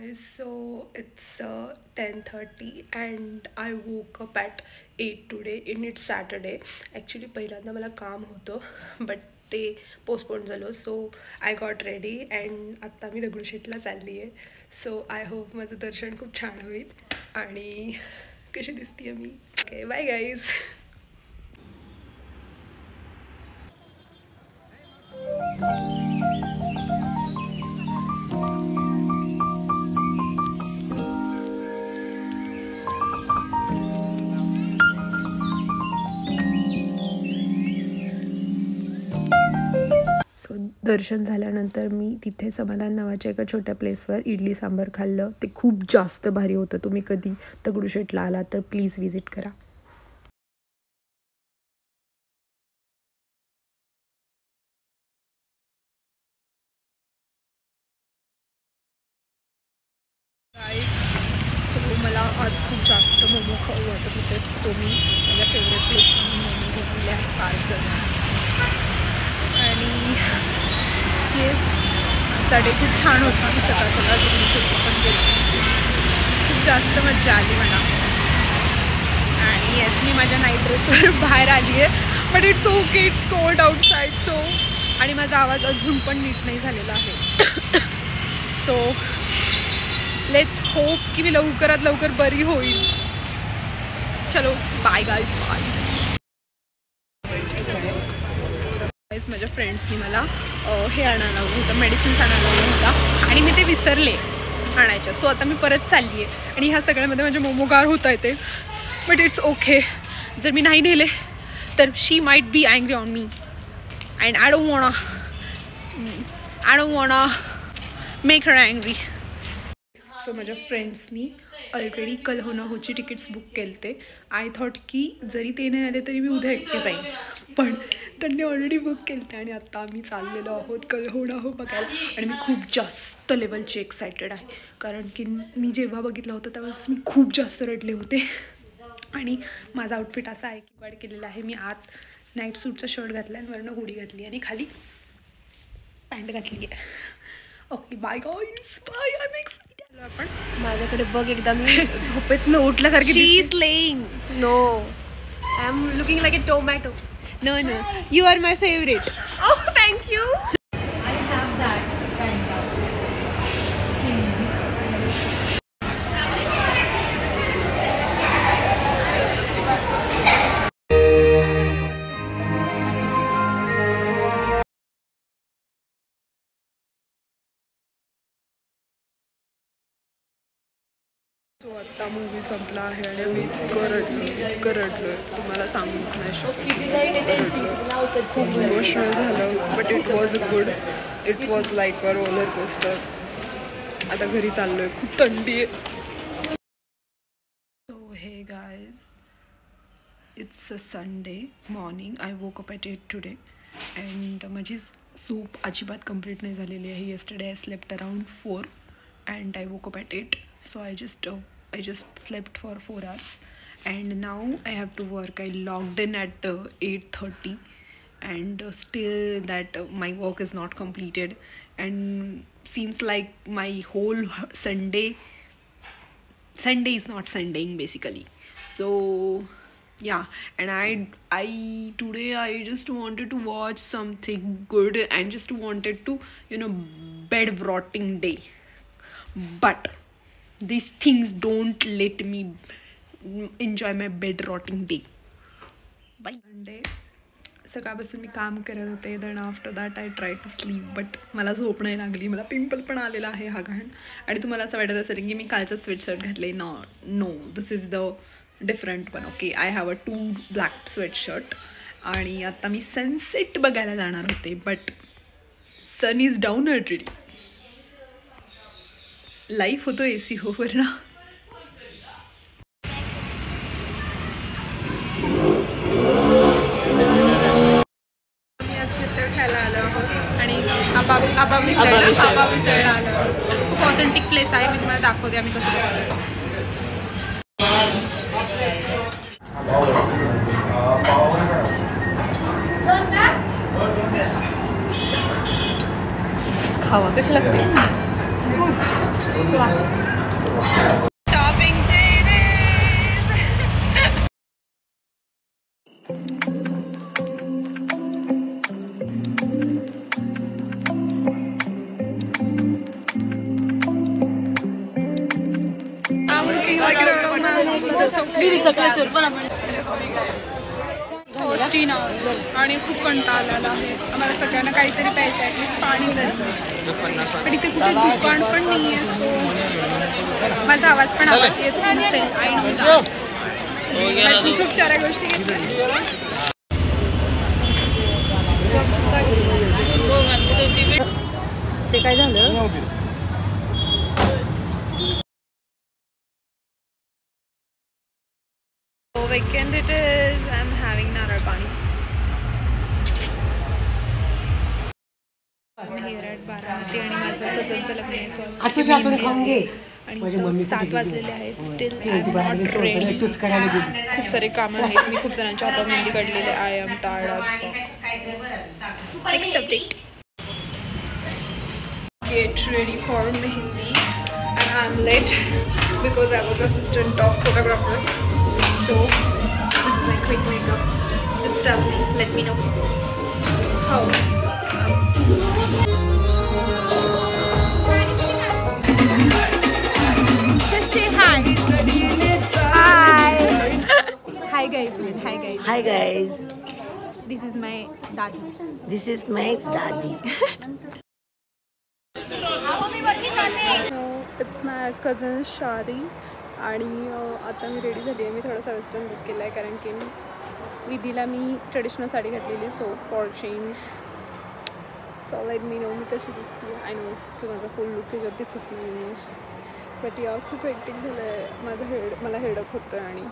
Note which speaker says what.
Speaker 1: guys, so it's 10:30 and I woke up at 8 today and it's Saturday. Actually पहिल्यांदा मला काम होतं but ते पोस्टपोन झालं, so I got ready and आत्ता मी दगडूशेठला चालली आहे. सो आय होप माझं दर्शन खूप छान होईल. आणि कशी दिसते मी. Okay bye guys. सो दर्शन झाल्यानंतर मी तिथे समाधान नावाच्या एका छोट्या प्लेसवर इडली सांबार खाल्लं. ते खूप जास्त भारी होतं. तुम्ही कधी दगडूशेठला आला तर प्लीज विजिट करा. सो मला आज खूप जास्त मोमो खाऊ वाटत होते, सो मी माझ्या फेवरेट प्लेसवरून मोमो घेतलेले आहेत पार्सल. आणि येस, आजचा डे खूप छान होता. मी सकाळ सकाळ दगडूशेठला पण गेलो. खूप जास्त मजा आली मला. आणि येस, मी माझ्या नाईट ड्रेसवर बाहेर आली आहे, but it's okay, it's cold outside. So आणि माझा आवाज अजून पण नीट नाही झालेला आहे. सो लेट्स होप की मी लवकरात लवकर बरी होईल. चलो बाय गाईज, बाय. गाईज, माझ्या फ्रेंड्सनी मला हे आणायला लावलं होतं, मेडिसिन्स आणायला लावलं होता आणि मी ते विसरले आणायच्या. सो आता मी परत चालली आहे आणि ह्या सगळ्यामध्ये माझे मोमो गार होत आहे ते. But it's okay. जर मी नाही नेले तर she might be angry on me and I don't want make her angry. So माझ्या फ्रेंड्सनी ऑलरेडी कल हो ना होची तिकीट्स बुक केले ते. आय थॉट की जरी ते नाही आले तरी मी उद्या एकटे जाईन, पण त्यांनी ऑलरेडी बुक केले ते. आणि आत्ता आम्ही चाललेलो आहोत कल हो ना हो बघायला. आणि मी खूप जास्त लेवलची एक्सायटेड आहे, कारण की मी जेव्हा बघितलं होतं त्यावेळेस मी खूप जास्त रडले होते. आणि माझा आउटफिट असा आहे की वाढ केलेला आहे. मी आत नाईट सूटचा शर्ट घातला आणि वरनं हुडी घातली आणि खाली पॅन्ट घातली आहे. Okay bye guys, bye. I am excited. आपण
Speaker 2: माझ्याकडे बघ एकदा, मी झोपेतनं उठल्यासारखी.
Speaker 1: She is laying.
Speaker 2: No, I am looking like a tomato.
Speaker 1: No no, you are my favourite.
Speaker 2: Oh thank you.
Speaker 1: So आत्ता मूवी संपला आहे आणि मी इतकं रडलोय तुम्हाला सांगूच नाही शकत. खूप इमोशनल झालं, but it was good. It was like a roller coaster. आता घरी चाललोय, खूप थंडी आहे. सो हे guys, it's a Sunday morning. I woke up at 8 today and माझी झोप अजिबात कंप्लीट नाही झालेली आहे. Yesterday I slept around 4 and I woke up at 8. So I just slept for 4 hours and now I have to work. I logged in at 8:30 and still that my work is not completed and seems like my whole Sunday is not Sundaying basically. So yeah, and I today I just wanted to watch something good and just wanted to bed rotting day, but these things don't let me enjoy my bed rotting day. Bye. Monday सकाळपासून मी काम करत होते. Then after that I try to sleep, but मला झोप नाही लागली. मला pimple पण आलेला आहे हा घाण. आणि तुम्हाला असं वाटत असेल की मी कालचं स्वेटशर्ट घातले. No, this is the different one. Okay, I have a 2 black sweatshirt. आणि आता मी सनसेट बघायला जाणार होते, but sun is down already. Life होतो AC होवर ना. मी आज मिसळ खायला आलो आहोत आणि आबा मिसळला आलो. खूप ऑथेंटिक प्लेस आहे. मी तुम्हाला दाखवते आम्ही कसं करतो.
Speaker 2: खावा कशी लागते.
Speaker 1: शॉपिंग आणि खूप कंटाळा आलेला आहे आम्हाला सगळ्यांना काहीतरी प्यायचं ॲटलिस्ट पाणी तरी पण इथे कुठे दुकान पण नाही आहे सो माझा आवाज पण आवाज येत नसेल आय नो मी खूप साऱ्या गोष्टी घेतल्या
Speaker 2: ते काय झालं
Speaker 1: weekend it is. I'm having नारळ पाणी. I'm here at बारामती आणि माझं कझनचं लग्न आहे सो आणि 7 वाजलेले आहेत स्टील खूप सारे कामं आहेत मी खूप जणांच्या हातात मेहंदी काढलेली आय एम टायर्ड आज next update get ready for mehndi and I'm late because I was assistant of photographer. So this is my quick makeup. Just tell me, let me know how.
Speaker 2: Just say hi. Hi. Hi guys. Hi guys.
Speaker 3: Hi guys,
Speaker 2: This is my dadi.
Speaker 3: this is my daddy.
Speaker 1: It's my cousin शादी आणि आता मी ready झाली आहे मी थोडासा western look केला आहे कारण की विधीला मी ट्रेडिशनल साडी घातलेली so for change so let me know मी कशी दिसते आय नो की माझा फुल लुक त्याच्यात दिसत नाही आहे बट या खूप हेक्टिक झालं आहे माझं मला हेडक होतं आणि